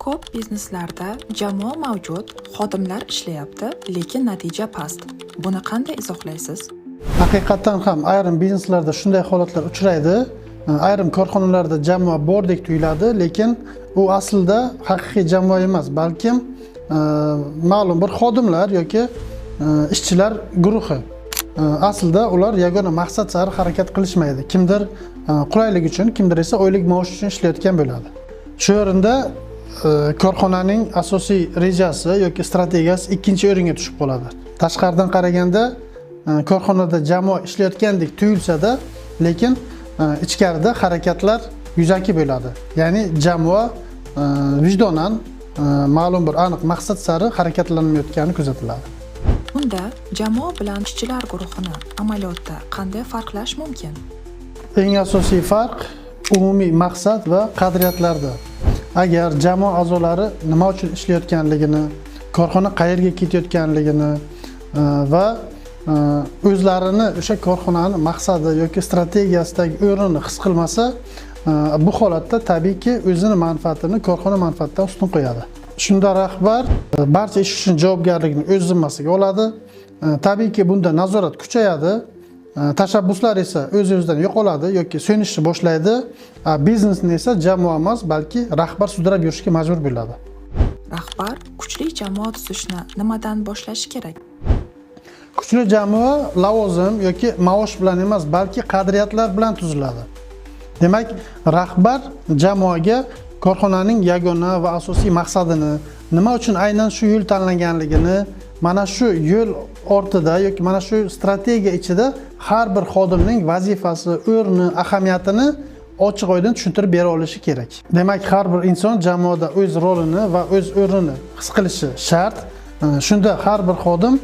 Ko'p bizneslarda jamoa mavjud, xodimlar ishlayapti, lekin natija past. Buni qanday izohlaysiz? Haqiqatan ham ayrim bizneslarda shunday holatlar uchraydi. Ayrim korxonalarda jamoa bordek tuyuladi, lekin u aslida haqiqiy jamoa emas, balkim ma'lum bir xodimlar yoki ishchilar guruhi. Aslida ular yagona maqsad sari harakat qilishmaydi. Kimdir qulaylik uchun, kimdir esa oylik maosh uchun ishlayotgan bo'ladi. Shu o'rinda korxonaning asosiy rejasi yoki strategiyasi ikkinchi o'ringa tushib qoladi. Tashqaridan qaraganda korxonada jamoa ishlayotgandek tuyulsa-da, lekin ichkarida harakatlar yuzaki bo'ladi. Ya'ni jamoa vijdonan ma'lum bir aniq maqsad sari harakatlanmayotgani kuzatiladi. Unda jamoa bilan ishchilar guruhini amaliyotda qanday farqlash mumkin? Eng asosiy farq umumiy maqsad va qadriyatlarda. Agar jamoa a'zolari nima uchun ishlayotganligini, korxona qayerga ketayotganligini va o'zlarini o'sha korxonani maqsadi yoki strategiyasidagi o'rnini his qilmasa, bu holatda tabiiyki o'zini manfaatini korxona manfaatidan ustun qo'yadi. Shunda rahbar barcha ish uchun javobgarlikni o'z zimmasiga oladi. Tabiiyki bunda nazorat kuchayadi. Tashabbuslar esa o'z-o'zidan yo'qoladi yoki so'nishni boshlaydi. Biznesni esa jamoa emas, balki rahbar sudrab yurishga majbur bo'ladi. Rahbar kuchli jamoa tuzishni nimadan boshlashi kerak? Kuchli jamoa lavozim yoki maosh bilan emas, balki qadriyatlar bilan tuziladi. Demak, rahbar jamoaga korxonaning yagona va asosiy maqsadini, nima uchun aynan shu yo'l tanlanganligini, mana shu yo'l ortida yoki mana shu strategiya ichida har bir xodimning vazifasi, o'rni, ahamiyatini ochiq-oydin tushuntirib bera olishi kerak. Demak, har bir inson jamoada o'z rolini va o'z o'rnini his qilishi shart. Shunda har bir xodim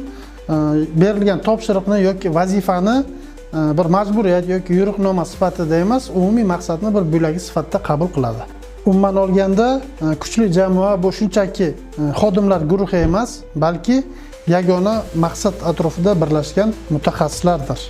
berilgan topshiriqni yoki vazifani bir majburiyat yoki yo'riqnoma sifatida emas, umumiy maqsadni bir bo'lagi sifatida qabul qiladi. Umuman olganda, kuchli jamoa bu shunchaki xodimlar guruhi emas, balki yagona maqsad atrofida birlashgan mutaxassislardir.